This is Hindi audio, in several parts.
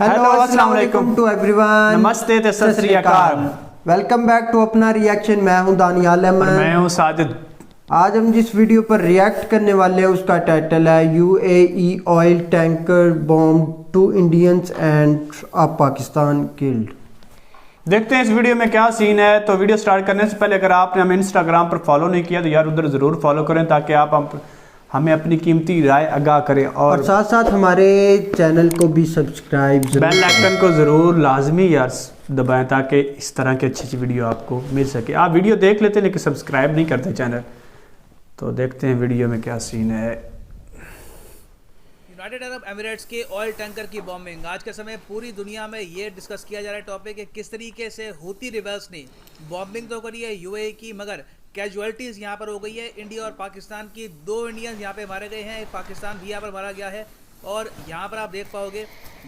हेलो अस्सलाम वालेकुम टू एवरीवन। नमस्ते ते सत श्री अकाल। वेलकम बैक टू अपना रिएक्शन। मैं हूं दानियाल अहमद। मैं हूं साजिद। आज हम जिस वीडियो पर रिएक्ट करने वाले हैं उसका टाइटल है UAE oil tanker bomb 2 Indians and a Pakistan killed. देखते हैं इस वीडियो में क्या सीन है। तो वीडियो स्टार्ट करने से पहले अगर आपने हमें इंस्टाग्राम पर फॉलो नहीं किया तो यार उधर ज़रूर फॉलो करें ताकि आप हमें अपनी कीमती राय आगाह करें और साथ साथ हमारे चैनल को भी सब्सक्राइब बेल आइकन को ज़रूर लाजमी यार दबाएं ताकि इस तरह की अच्छी वीडियो आपको मिल सके। आप वीडियो देख लेते हैं लेकिन सब्सक्राइब नहीं करते चैनल। तो देखते हैं वीडियो में क्या सीन है। यूनाइटेड अरब एमिरेट्स के ऑयल टैंकर की बॉम्बिंग। आज के समय पूरी दुनिया में ये डिस्कस किया जा रहा है टॉपिक है किस तरीके से हूती रिबेल्स ने बॉम्बिंग तो करी है यूएई की, मगर कैजुअलिटीज़ यहाँ पर हो गई है। इंडिया और पाकिस्तान की 2 इंडियंस यहाँ पे मारे गए हैं, पाकिस्तान भी यहाँ पर मारा गया है। और यहाँ पर आप देख पाओगे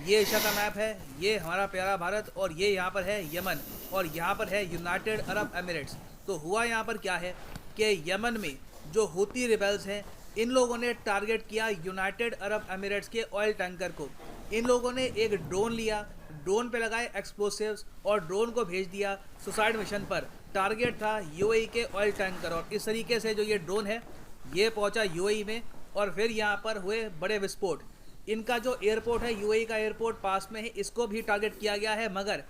ये एशिया का मैप है, ये हमारा प्यारा भारत, और ये यहाँ पर है यमन, और यहाँ पर है यूनाइटेड अरब एमिरेट्स। तो हुआ यहाँ पर क्या है कि यमन में जो हूती रिबेल्स हैं इन लोगों ने टारगेट किया यूनाइटेड अरब एमिरेट्स के ऑयल टैंकर को। इन लोगों ने एक ड्रोन लिया, ड्रोन पे लगाए एक्सप्लोसिव्स और ड्रोन को भेज दिया सुसाइड मिशन पर। टारगेट था यूएई के ऑयल टैंकर, और इस तरीके से जो ये ड्रोन है ये पहुंचा यूएई में और फिर यहाँ पर हुए बड़े विस्फोट। इनका जो एयरपोर्ट है यूएई का एयरपोर्ट पास में है, इसको भी टारगेट किया गया है, मगर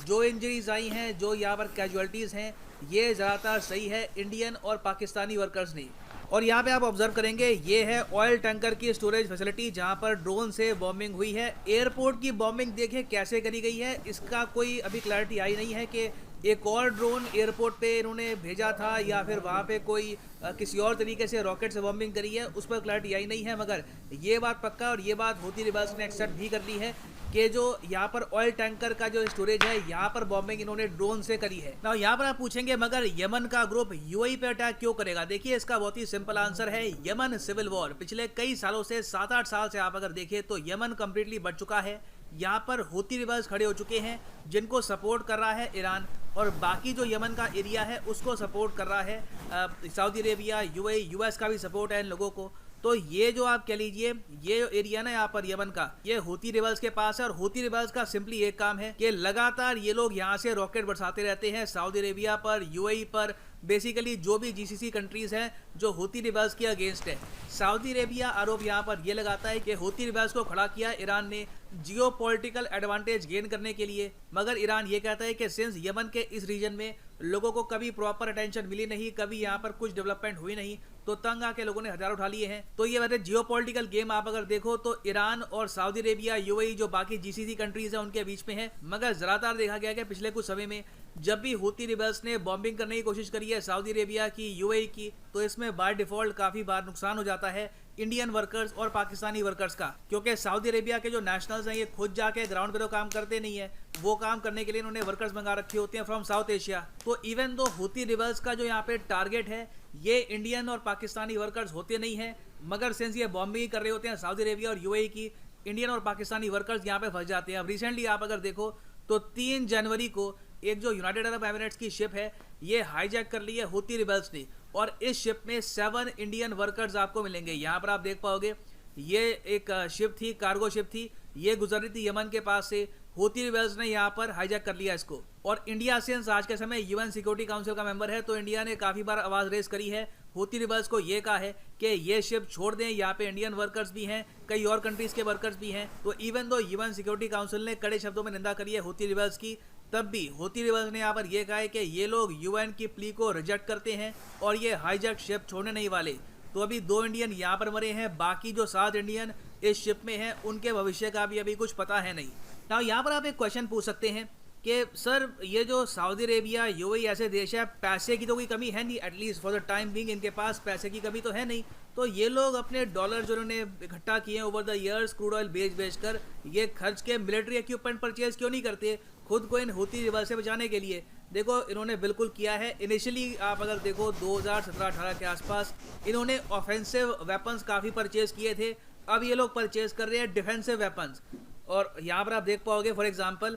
जो इंजरीज आई हैं, जो यहाँ पर कैजुअलिटीज़ हैं, ये ज़्यादातर सही है इंडियन और पाकिस्तानी वर्कर्स ने। और यहाँ पे आप ऑब्जर्व करेंगे ये है ऑयल टैंकर की स्टोरेज फैसिलिटी जहाँ पर ड्रोन से बॉम्बिंग हुई है। एयरपोर्ट की बॉम्बिंग देखिए कैसे करी गई है, इसका कोई अभी क्लैरिटी आई नहीं है कि एक और ड्रोन एयरपोर्ट पे इन्होंने भेजा था या फिर वहाँ पे कोई किसी और तरीके से रॉकेट से बॉम्बिंग करी है, उस पर क्लैरिटी आई नहीं है। मगर ये बात पक्का और ये बात हूती रिबेल्स ने एक्सेप्ट भी कर ली है कि जो यहाँ पर ऑयल टैंकर का जो स्टोरेज है यहाँ पर बॉम्बिंग इन्होंने ड्रोन से करी है। ना यहाँ पर आप पूछेंगे मगर यमन का ग्रुप यूएई पे अटैक क्यों करेगा? देखिए इसका बहुत ही सिंपल आंसर है, यमन सिविल वॉर पिछले कई सालों से 7-8 साल से आप अगर देखें तो यमन कंप्लीटली बढ़ चुका है। यहाँ पर हूती रिबेल्स खड़े हो चुके हैं जिनको सपोर्ट कर रहा है ईरान, और बाकी जो यमन का एरिया है उसको सपोर्ट कर रहा है सऊदी अरेबिया, यूएई, यूएस का भी सपोर्ट है इन लोगों को। तो ये जो आप कह लीजिए ये एरिया ना यहाँ पर यमन का, ये हूती रिबेल्स के पास है। और हूती रिबेल्स का सिंपली एक काम है कि लगातार ये लोग यहाँ से रॉकेट बरसाते रहते हैं सऊदी अरेबिया पर, यूएई पर, बेसिकली जो भी जीसीसी कंट्रीज हैं जो हूती रिबेल्स के अगेंस्ट है। सऊदी अरेबिया आरोप यहाँ पर ये लगाता है कि हूती रिबेल्स को खड़ा किया ईरान ने जियो पॉलिटिकल एडवांटेज गेन करने के लिए, मगर ईरान ये कहता है कि सिंस यमन के इस रीजन में लोगों को कभी प्रॉपर अटेंशन मिली नहीं, कभी यहाँ पर कुछ डेवलपमेंट हुई नहीं, तो तंग आके लोगों ने हथियार उठा लिए हैं। तो ये वैसे जियो पॉलिटिकल गेम आप अगर देखो तो ईरान और सऊदी अरेबिया, यूएई जो बाकी जीसीसी कंट्रीज हैं उनके बीच में है। मगर ज़्यादातर देखा गया कि पिछले कुछ समय में जब भी हूती रिबेल्स ने बॉम्बिंग करने की कोशिश करी है सऊदी अरेबिया की, यूएई की, तो इसमें बाय डिफॉल्ट काफ़ी बार नुकसान हो जाता है इंडियन वर्कर्स और पाकिस्तानी वर्कर्स का, क्योंकि सऊदी अरेबिया के जो नेशनल्स हैं ये खुद जाके ग्राउंड पे तो काम करते नहीं है, वो काम करने के लिए इन्होंने वर्कर्स मंगा रखे होते हैं फ्रॉम साउथ एशिया। तो इवन दो हूती रिबेल्स का जो यहाँ पे टारगेट है ये इंडियन और पाकिस्तानी वर्कर्स होते नहीं हैं, मगर सिंस ये बॉम्बिंग कर रहे होते हैं सऊदी अरेबिया और यूएई की, इंडियन और पाकिस्तानी वर्कर्स यहाँ पे फंस जाते हैं। अब रिसेंटली आप अगर देखो तो 3 जनवरी को एक जो यूनाइटेड अरब एमिरेट्स की शिप है ये हाईजैक कर ली है हूती रिबेल्स ने, और इस शिप में 7 इंडियन वर्कर्स आपको मिलेंगे। यहाँ पर आप देख पाओगे ये एक शिप थी, कार्गो शिप थी, ये गुजर रही थी यमन के पास से, हूती रिबेल्स ने यहाँ पर हाईजैक कर लिया इसको। और इंडिया सिंस आज के समय यूएन सिक्योरिटी काउंसिल का मेंबर है, तो इंडिया ने काफ़ी बार आवाज़ रेस करी है, हूती रिबेल्स को ये कहा है कि ये शिप छोड़ दें, यहाँ पे इंडियन वर्कर्स भी हैं, कई और कंट्रीज़ के वर्कर्स भी हैं। तो even though UN security council ने कड़े शब्दों में निंदा करी है हूती रिबेल्स की, तब भी हूती रिबेल्स ने यहाँ पर यह कहा है कि ये लोग यूएन की प्ली को रिजेक्ट करते हैं और ये हाईजैक शिप छोड़ने नहीं वाले। तो अभी 2 इंडियन यहाँ पर मरे हैं, बाकी जो 7 इंडियन इस शिप में हैं उनके भविष्य का भी अभी कुछ पता है नहीं। ना यहाँ पर आप एक क्वेश्चन पूछ सकते हैं कि सर ये जो सऊदी अरेबिया, यूएई ऐसे देश है, पैसे की तो कोई कमी है नहीं, at least for the time being इनके पास पैसे की कमी तो है नहीं, तो ये लोग अपने डॉलर जो उन्होंने इकट्ठा किए हैं over the years crude oil बेच कर ये खर्च के मिलिट्री इक्विपमेंट परचेज क्यों नहीं करते खुद को इन हूती रिबेल्स से बचाने के लिए? देखो इन्होंने बिल्कुल किया है। इनिशियली आप अगर देखो 2017-18 के आसपास इन्होंने ऑफेंसिव वेपन्स काफ़ी परचेज किए थे, अब ये लोग परचेज कर रहे हैं डिफेंसिव वेपन्स। और यहाँ पर आप देख पाओगे for example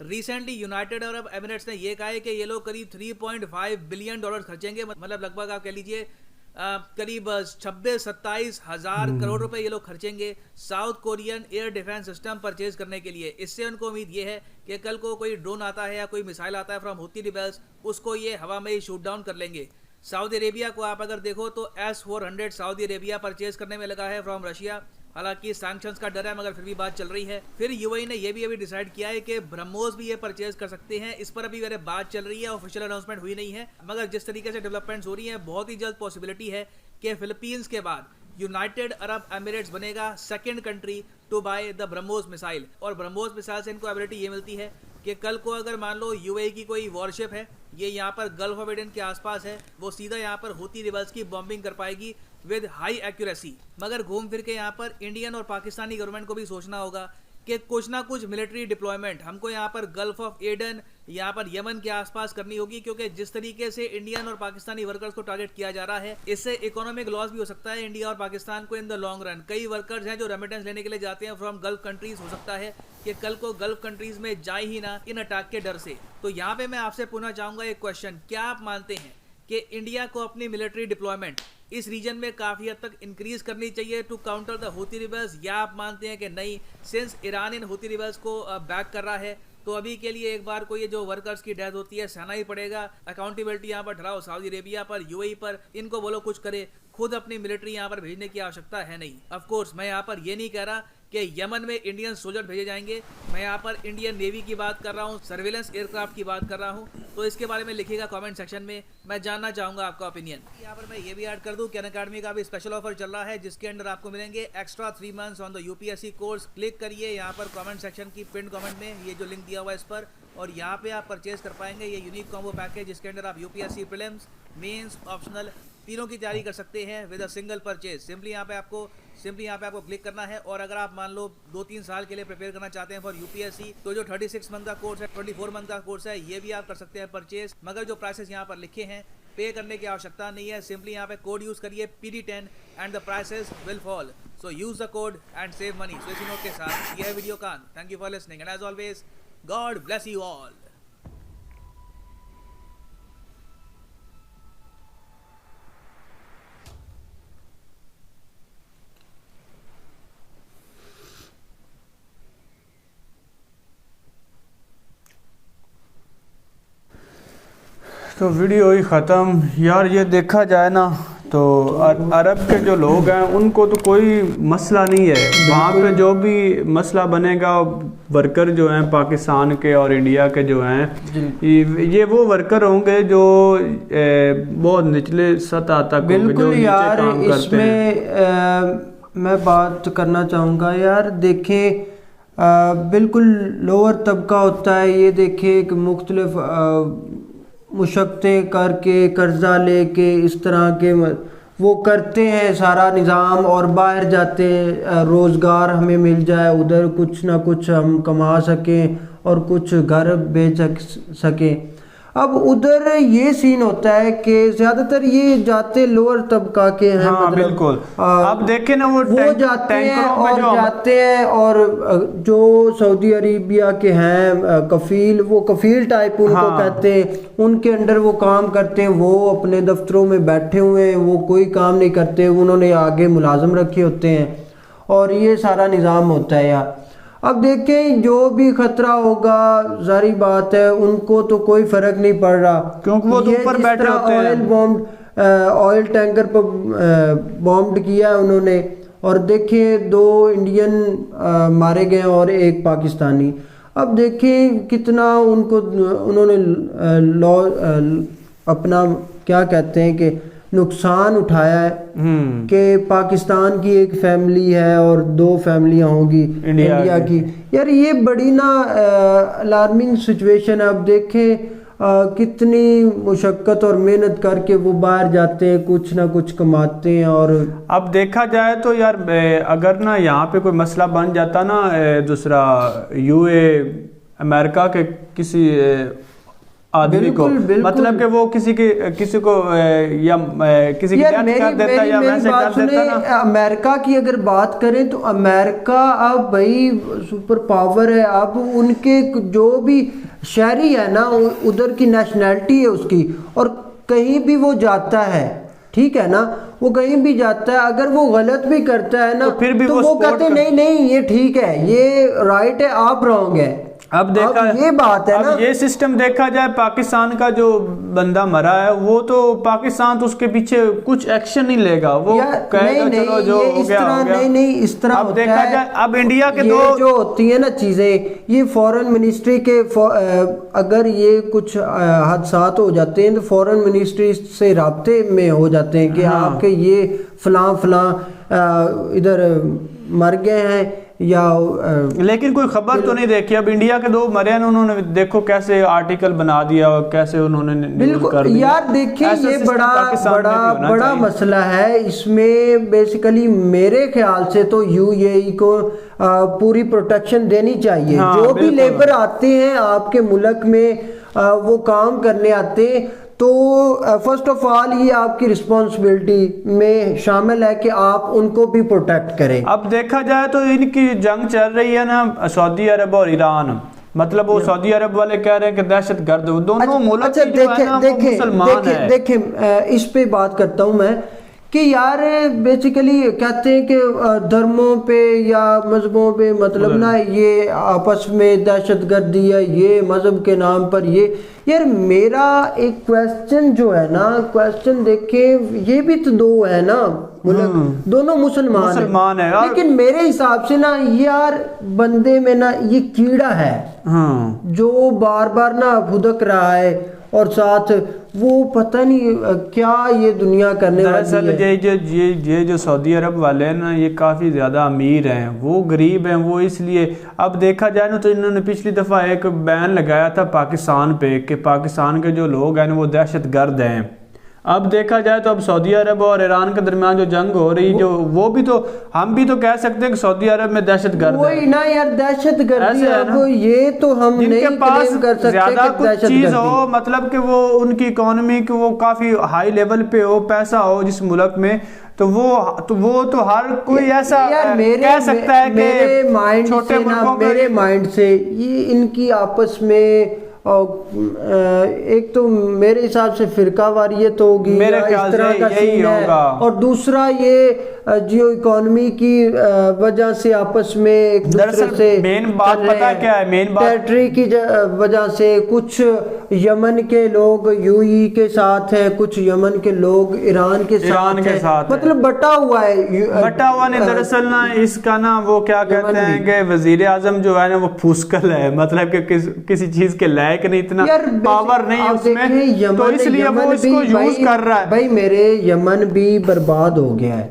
recently United Arab Emirates ने ये कहा है कि ये लोग करीब $3.5 बिलियन खर्चेंगे, मतलब लगभग आप कह लीजिए करीब 26-27 हजार करोड़ रुपए ये लोग खर्चेंगे South Korean air defence system purchase करने के लिए। इससे उनको उम्मीद ये है कि कल को कोई ड्रोन आता है या कोई मिसाइल आता है फ्रॉम हूती रिबेल्स, उसको ये हवा में ही शूट डाउन कर लेंगे। सऊदी अरेबिया को आप अगर देखो तो S-400 सऊदी अरेबिया परचेज करने में लगा है फ्रॉम रशिया। हालांकि सैंक्शंस का डर है मगर फिर भी बात चल रही है। फिर यूएई ने ये भी अभी डिसाइड किया है कि ब्रह्मोस भी ये परचेज कर सकते हैं। इस पर अभी मेरे बात चल रही है, ऑफिशियल अनाउंसमेंट हुई नहीं है, मगर जिस तरीके से डेवलपमेंट्स हो रही है बहुत ही जल्द पॉसिबिलिटी है कि फिलीपींस के बाद यूनाइटेड अरब एमिरेट्स बनेगा second country to buy the BrahMos missile. और ब्रह्मोस मिसाइल से इनको एबिलिटी ये मिलती है कि कल को अगर मान लो यूएई की कोई वॉरशिप है, ये यहाँ पर गल्फ ऑफ एडन के आसपास है, वो सीधा यहाँ पर हूती रिबल्स की बॉम्बिंग कर पाएगी विद हाई एक्यूरेसी। मगर घूम फिर के यहाँ पर इंडियन और पाकिस्तानी गवर्नमेंट को भी सोचना होगा कि कुछ ना कुछ मिलिट्री डिप्लॉयमेंट हमको यहाँ पर गल्फ ऑफ एडन, यहाँ पर यमन के आसपास करनी होगी, क्योंकि जिस तरीके से इंडियन और पाकिस्तानी वर्कर्स को टारगेट किया जा रहा है इससे इकोनॉमिक लॉस भी हो सकता है इंडिया और पाकिस्तान को इन द लॉन्ग रन। कई वर्कर्स हैं जो रेमिटेंस लेने के लिए जाते हैं फ्रॉम गल्फ कंट्रीज, हो सकता है कि कल को गल्फ कंट्रीज में जाए ही ना इन अटैक के डर से। तो यहाँ पे मैं आपसे पूछना चाहूंगा एक क्वेश्चन, क्या आप मानते हैं कि इंडिया को अपनी मिलिट्री डिप्लॉयमेंट इस रीजन में काफ़ी हद तक इंक्रीज करनी चाहिए to counter the Houthi rebels, या आप मानते हैं कि नहीं, सिंस ईरान इन हूती रिबल्स को बैक कर रहा है तो अभी के लिए एक बार को ये जो वर्कर्स की डेथ होती है सहना ही पड़ेगा। अकाउंटेबिलिटी यहाँ पर ढलाओ सऊदी अरेबिया पर, यूएई पर, इनको बोलो कुछ करे, खुद अपनी मिलिट्री यहाँ पर भेजने की आवश्यकता है नहीं। ऑफ कोर्स मैं यहाँ पर ये नहीं कह रहा कि यमन में इंडियन सोल्जर भेजे जाएंगे, मैं यहाँ पर इंडियन नेवी की बात कर रहा हूँ, सर्विलेंस एयरक्राफ्ट की बात कर रहा हूँ। तो इसके बारे में लिखिएगा कमेंट सेक्शन में, मैं जानना चाहूँगा आपका ओपिनियन। यहाँ पर मैं ये भी ऐड कर दूँ कि अनअकैडमी का भी स्पेशल ऑफर चल रहा है जिसके अंदर आपको मिलेंगे extra 3 months on the UPSC course. Click करिए यहाँ पर कमेंट सेक्शन की पिन कमेंट में, ये जो लिंक दिया हुआ है इस पर, और यहाँ पे आप परचेज कर पाएंगे ये यूनिक कॉम्बो पैकेज जिसके अंदर आप यूपीएससी प्रीलिम्स, मेंस, ऑप्शनल तीनों की तैयारी कर सकते हैं with a single purchase. Simply यहाँ पे आपको क्लिक करना है। और अगर आप मान लो 2-3 साल के लिए प्रिपेयर करना चाहते हैं फॉर यूपीएससी, तो जो 36 मंथ का कोर्स है, 24 मंथ का कोर्स है, ये भी आप कर सकते हैं परचेज। मगर जो प्राइसेस यहाँ पर लिखे हैं पे करने की आवश्यकता नहीं है, सिंपली यहाँ पे कोड यूज करिए PD10 and the prices will fall. So use the code and save money. So इसी नोट के साथ ये है वीडियो कान। Thank you for listening and as always God bless you all. तो वीडियो ही ख़त्म यार। ये देखा जाए ना तो अरब के जो लोग हैं उनको तो कोई मसला नहीं है, वहाँ पे जो भी मसला बनेगा वर्कर जो हैं पाकिस्तान के और इंडिया के जो हैं ये वो वर्कर होंगे जो बहुत निचले सतह तक बिल्कुल यार। इसमें मैं बात करना चाहूँगा यार, देखें बिल्कुल लोअर तबका होता है, ये देखें कि मुख्तलिफ मुशक्क़तें करके कर्जा लेके इस तरह के वो करते हैं सारा निज़ाम, और बाहर जाते हैं रोज़गार हमें मिल जाए, उधर कुछ ना कुछ हम कमा सकें और कुछ घर बेच सकें। अब उधर ये सीन होता है कि ज़्यादातर ये जाते लोअर तबका के हैं। हाँ, मतलब बिल्कुल। आप देखें ना वो जाते हैं और जो सऊदी अरेबिया के हैं कफील, वो कफील टाइप उनको कहते हैं, उनके अंडर वो काम करते हैं। वो अपने दफ्तरों में बैठे हुए हैं, वो कोई काम नहीं करते, उन्होंने आगे मुलाजिम रखे होते हैं और ये सारा निज़ाम होता है यार। अब देखें जो भी खतरा होगा जारी बात है उनको तो कोई फर्क नहीं पड़ रहा, क्योंकि वो तो ऊपर बैठे होते हैं। ऑयल टैंकर पर बॉम्ब किया है उन्होंने, और देखें 2 इंडियन मारे गए और 1 पाकिस्तानी। अब देखें कितना उनको उन्होंने अपना क्या कहते हैं कि नुकसान उठाया है कि पाकिस्तान की एक फैमिली है और 2 फैमिलियां होंगी इंडिया की। यार ये बड़ी ना अलार्मिंग सिचुएशन है। अब देखें कितनी मुशक्क़त और मेहनत करके वो बाहर जाते हैं, कुछ ना कुछ कमाते हैं। और अब देखा जाए तो यार अगर ना यहाँ पे कोई मसला बन जाता ना, दूसरा यूए अमेरिका के किसी आदमी को, मतलब कि वो किसी को या किसी की डेथ कर देता या वैसे कर देता ना। अमेरिका की अगर बात करें तो अमेरिका अब भाई सुपर पावर है। अब उनके जो भी शहरी है ना, उधर की नेशनैलिटी है उसकी, और कहीं भी वो जाता है, ठीक है ना, वो कहीं भी जाता है, अगर वो गलत भी करता है ना तो फिर भी तो वो वो support कहते हैं नहीं नहीं ये ठीक है, ये राइट है, आप रॉन्ग है। अब देखा, ये बात है ना, अब ये सिस्टम देखा जाए, पाकिस्तान का जो बंदा मरा है वो तो पाकिस्तान तो उसके पीछे कुछ एक्शन नहीं लेगा, वो कहेगा चलो जो हो गया हो गया। नहीं इस तरह अब देखा जाए, अब इंडिया के ये जो होती है ना चीजें, ये फॉरेन मिनिस्ट्री के अगर ये कुछ हादसात हो जाते हैं तो फॉरेन मिनिस्ट्री से राब्ते में हो जाते हैं कि आपके ये फलां फलां इधर मर गए हैं या लेकिन कोई खबर तो नहीं देखी। अब इंडिया के 2 मरे हैं, उन्होंने देखो कैसे आर्टिकल बना दिया और कैसे उन्होंने बिल्कुल कर दिया। यार देखिए ये बड़ा मसला है, इसमें बेसिकली मेरे ख्याल से तो यूएई को पूरी प्रोटेक्शन देनी चाहिए। जो भी लेबर आते हैं आपके मुल्क में वो काम करने आते हैं, तो फर्स्ट ऑफ ऑल ये आपकी रिस्पॉन्सिबिलिटी में शामिल है कि आप उनको भी प्रोटेक्ट करें। अब देखा जाए तो इनकी जंग चल रही है ना सऊदी अरब और ईरान, मतलब वो सऊदी अरब वाले कह रहे हैं कि दहशतगर्द दोनों मुल्क देखें इस पे बात करता हूं मैं कि यार बेसिकली कहते हैं कि धर्मों पे या मजहबों पे मतलब ना ये आपस में दहशतगर्दी है, ये मजहब के नाम पर ये। यार मेरा एक क्वेश्चन जो है ना, क्वेश्चन देखे, ये भी तो 2 है ना मुल्क, दोनों मुसलमान है, लेकिन मेरे हिसाब से ना यार बंदे में ना ये कीड़ा है जो बार बार ना भुदक रहा है, और साथ वो पता नहीं क्या ये दुनिया करने वाली है। ये जो सऊदी अरब वाले हैं ना, ये काफ़ी ज़्यादा अमीर हैं, वो गरीब हैं, वो इसलिए अब देखा जाए ना तो इन्होंने पिछली दफ़ा एक बैन लगाया था पाकिस्तान पे कि पाकिस्तान के जो लोग हैं वो दहशतगर्द हैं। अब देखा जाए तो अब सऊदी अरब और ईरान के दरमियान जो जंग हो रही, जो वो भी तो हम भी तो कह सकते हैं कि सऊदी अरब में दहशतगर्द है। ना यार दहशतगर्दी अब ये तो हम नहीं क्लेम कर सकते ज्यादा कुछ चीज हो, मतलब कि वो उनकी इकोनॉमी की वो काफी हाई लेवल पे हो, पैसा हो जिस मुल्क में, तो वो तो हर कोई ऐसा कह सकता है कि छोटे मेरे माइंड से ये इनकी आपस में एक तो मेरे हिसाब से फिरका वारियत होगी, मेरे ख्याल से यही होगा, और दूसरा ये जियो इकोनॉमी की वजह से आपस में एक दूसरे से मेन बात पता क्या है, मेन बात टेरिटरी की वजह से कुछ यमन के लोग यूएई के साथ हैं, कुछ यमन के लोग ईरान के साथ मतलब बटा हुआ नहीं। दरअसल ना इसका ना वो क्या कहते हैं कि वजीर आजम जो है ना वो फूसकल है, मतलब कि किसी चीज के लायक नहीं, इतना पावर नहीं है उसमें, तो इसलिए वो इसको यूज कर रहा है। भाई मेरे यमन भी बर्बाद हो गया है।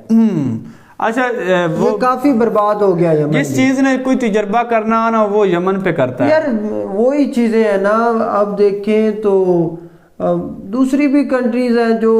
अच्छा वो काफी बर्बाद हो गया यमन। जिस चीज ने कोई तजर्बा करना ना वो यमन पे करता है। यार वही चीजें है ना, अब देखें तो दूसरी भी कंट्रीज हैं जो